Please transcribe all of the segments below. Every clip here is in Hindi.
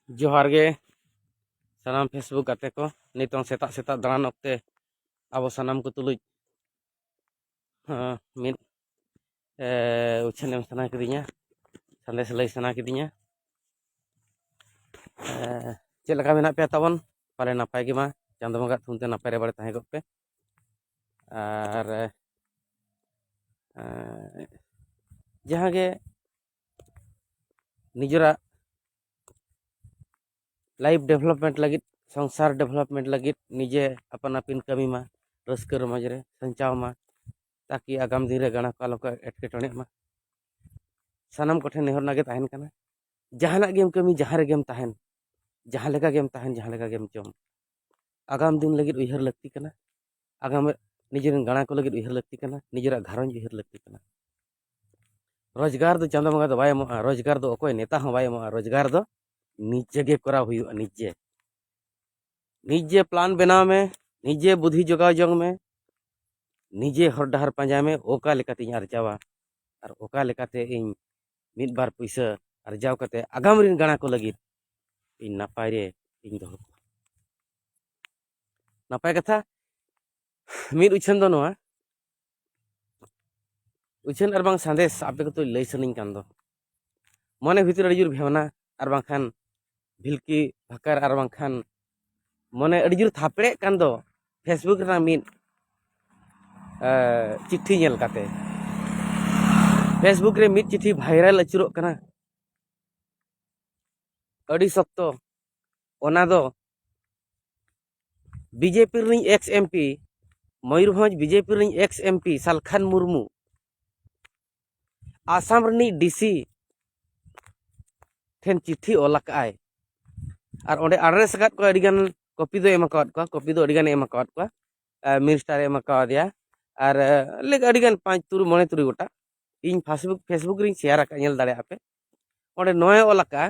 जोहार गे सानाम फेसबुक गाते को नितों सेता सेता दालान ओक्ते आबो सानाम को तुलुज मिद उछन एम सना किदिnya संदेश लई सना किदिnya चेद लगा मेना पे ताबन पाले नापाय गे मा चांदो बंगा थुनते नापाय रे बारे ताहे गप पे आर जहां गे निजरा लाइफ डेवलपमेंट लगी संसार डेवलपमेंट लगी निजे अपन अपिन कमी मा रस्कर मजरे संचाव मा ताकि आगाम दिन रे गाना को आलोक एटकेटणे मा सानाम कोठे नेहर नागे ताहेन कना जहाना गेम कमी जहां रे गेम ताहेन जहां लेका गेम ताहेन जहां लेका गेम चम आगाम दिन लगी उयहर लगती कना आगाम निजेरन गाना को लगी उयहर लगती कना निजेरा घरन उयहर लगती कना रोजगार दो चांदो बंगा दो बाय एमोआ रोजगार दो अकोय नेता हो बाय एमोआ रोजगार दो निजे गे करा हुआ निजे निजे प्लान बनाव में निजे बुद्धि जोगाव जंग में निजे हर डहर पांजा में ओका लेकाते अर्जावा और ओका लेकाते इन मिद बार पैसा अर्जाव कते आगाम रिन गाना को लगी इन नापाय रे इन दो नापाय कथा मिद उछन दो नोआ उछन और बांग संदेश आपे को तो लई सनिन कान दो मने भितर अड़ी जुर भेवना और बांखान भिलकी भाकर और बांखान मने अड़ी जुर थापड़े कान दो फेसबुक रे मिद चिट्ठी नेल काते फेसबुक रे मिद चिट्ठी वायरल अचुरो कना अड़ी सख्तो ओना दो बीजेपी री एक्स एमपी मयूरभंज बीजेपी री एक्स एमपी सालखान मुर्मू आसाम री डीसी ठेन चिट्ठी ओलाकाय और ओंडे एड्रेस काट को अडिगान कॉपी दो एमा काट को कॉपी दो अडिगान एमा काट को मिनिस्टर एमा का दिया और लेक अडिगान 5 तुरु मने तुरु गोटा इन फेसबुक री शेयर आका नेल दाड़े आपे ओंडे नोय ओलाका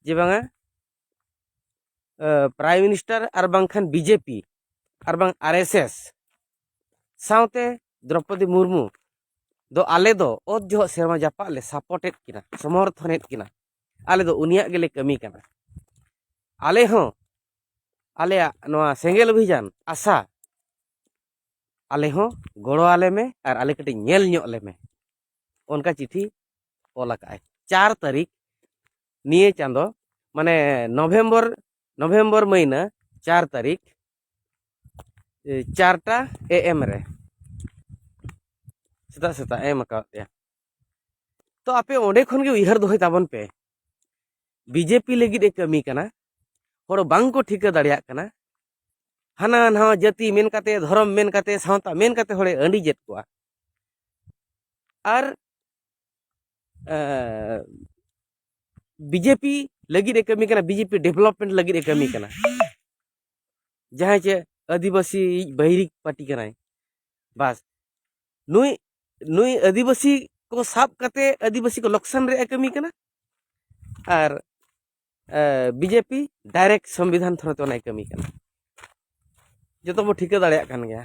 जे बांगा प्राइम मिनिस्टर और बांखान बीजेपी और बांग आरएसएस साउते द्रौपदी मुर्मू दो आले दो ओद जो सेरमा जापा ले सपोर्टेड किना समर्थनेद किना आले दो उनिया गेले कमी कना आले हो आले नोआ सेंगेल अभियान आशा आले हो गड़ो आले में और आले कटी नेल ᱧᱚᱜ ले में उनका चिट्ठी ओलाकाय 4 तारीख निये चांदो माने नवंबर महीना 4 तारीख 4टा AM रे सेता सेता एम अकाउंट तो आपे ओंडे खन गे उयहर दोहय ताबन पे बीजेपी लगी ए कमी कना होड़ बांग को ठिका दाड़िया कना हाना नहा जाति मेन काते धर्म मेन काते सावता मेन काते होड़े अंडी जेत को और बीजेपी लगी ए कमी कना बीजेपी डेवलपमेंट लगी ए कमी कना जहां चे आदिवासी बहिरी पार्टी कना बस नुई नुई आदिवासी को साब काते आदिवासी को लक्षण रे कमी कना और बीजेपी डायरेक्ट संविधान थ्रो तो कमी कना जो तो वो ठिका दाड़िया कान गया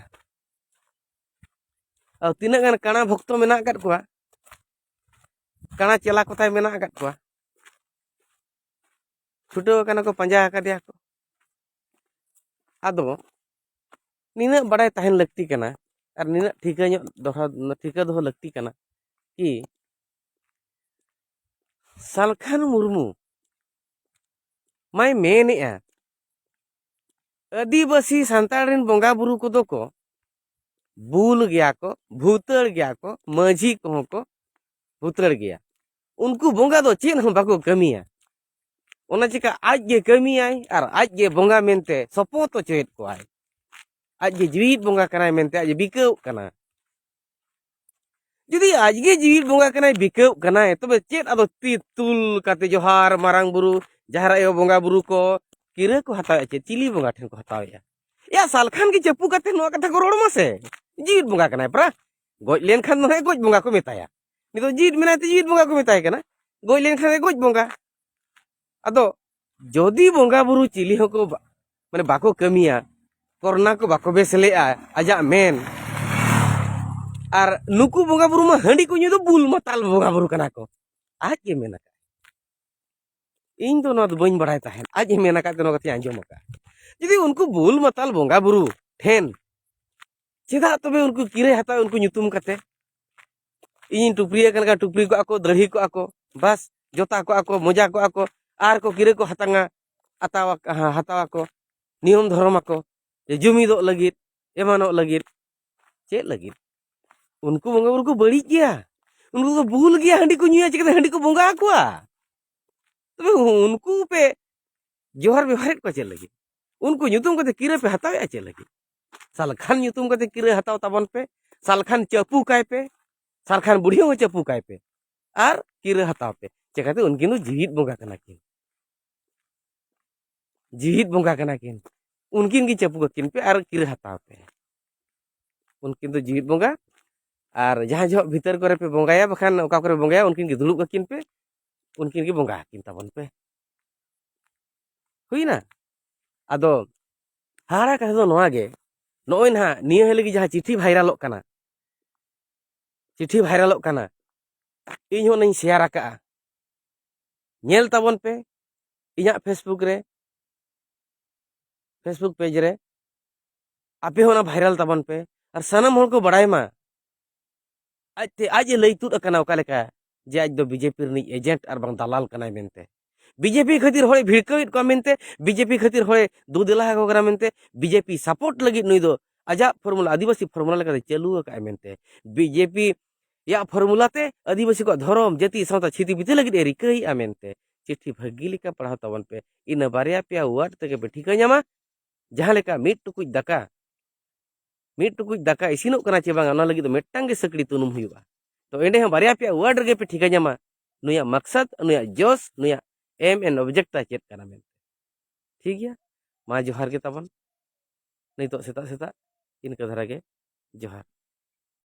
और तीना गान काना भक्तो मेना काट कोआ काना चला कोताय मेना काट कोआ छुटो काना को पंजा का दिया को आदो निना बड़ाय ताहन लगती कना और निना ठिका ᱧᱚᱜ दोहा ठिका दोह लगती कना कि सालखान मुर्मू मैं मेने आदिवासी सांताड़िन बोंगा बुरु को दो को बुल गया को भूतड़ गया को माझी को भूतड़ गया उनको बोंगा दो चेन हम बाको कमिया ओना चिका आज गे कमी आय और आज गे बोंगा मेनते सपोत तो चेत को आय आज गे जीवित बोंगा कनाय मेनते आज बिकव कना जुदी आज गे जीवित बोंगा कनाय बिकव कनाय तबे चेत आदो ती तुल काते जोहार मारांग बुरु जहारा ए बोंगा बुरु को किरे को हतावे चे चिली बोंगा ठेन को हतावे या सालखान की चप्पू काते नो कथा को रोड मसे जीवित बोंगा कनाय प्रा गोज लेन खान नय गोज बोंगा को मेताया नितो जीवित मेनाते जीवित बोंगा को मेताय कना गोज लेन खान गोज बोंगा अदो जोदी बोंगा बुरु चिली हो को माने बाको कमिया कोरोना को बाको बेसले आजा मेन और नुकु बोंगा बुरु मा हंडी को ᱧᱩ दो बुल माताल बोंगा बुरु कना को आज के मेना इन तो बी बड़ा तहन आज मेना कते आंजम जुदी उनको बुल माताल बोंगा बुरु ठेन चेदा तबे उनको किरे हता उनको ᱧᱩᱛᱩᱢ कते इन टुपरी का टुपरी को दढ़ी को बस जोता को मोजा को आर को किरे को हतांगा हतावा को नियम धर्म को जुमीद लगित एमानो लगित चेक लगित उनको बोंगा बुरु को बड़ी गया उनको तो भूल गया हंडी को ᱧᱩᱭᱟ चिकते हंडी को बोंगा आकुआ तबे उनको पे जोहर व्यवहार को चेक लगित उनको ᱧᱩᱛᱩᱢ कते किरे पे हतावे चेक लगित सालखान ᱧᱩᱛᱩᱢ कते किरे हताव ताबन पे सालखान चपू काय पे सालखान बुढ़ियों को चपू काय पे आर किरे हताव पे चिकाते उनकिन जीवित बोंगा कना किन जीवित बोंगा कना किन उनकिन की चपू किन पे आर किरे हताव पे उनकिन तो जीवित बोंगा और जहाँ जो भीतर करे पे बोंगाया बखान ओका करे बोंगाया उनकिन की दुलुब किन पे उनकिन की बोंगा किन ताबन पे हुई ना आदो हारा कथा दो नोआ गे नोय ना निया हेले की जहाँ चिट्ठी भाइरालोग कना चिट्ठी भाइरालोग कना इन हो नहीं शेयर आका नेल ताबन पे इया फेसबुक पेज रे आपे होना भाइरल ताबन पे और सनम होड़ को बड़ाई मा आज लई तुद अकना ओका लेका जे आज दो बीजेपी रनी एजेंट और बांग दलाल कनाय मेनते बीजेपी खातिर होय भिड़कावित को मेनते बीजेपी खातिर होय दो दिला को करा मेनते बीजेपी सपोर्ट लगी नुई दो आजा फॉर्मूला आदिवासी फॉर्मूला लेका चालू का मेनते बीजेपी या फॉर्मूला ते आदिवासी को धर्म जाति सावता छिति बिते लगी रिकई मेनते चिट्ठी भागी लेका पढ़ाव ताबन पे इन बारिया पे वार्ड तक पे ठिका ᱧᱟᱢᱟ जहाँ लेका मिट टुकुज दाका इसिनोग कना चे बांगा लगी तो मिट्टांग गे सकड़ी तुनुम हुआ तो एंडे हम बारिया पे वार्ड गे पे ठिका ᱧᱟᱢᱟ नुया मकसद नुया जोश नुया एम एन ऑब्जेक्ट चेक कना मेन ठीक गया मा जोहार के ताबन नहीं तो सेता सेता इनका धरा गे जोहार।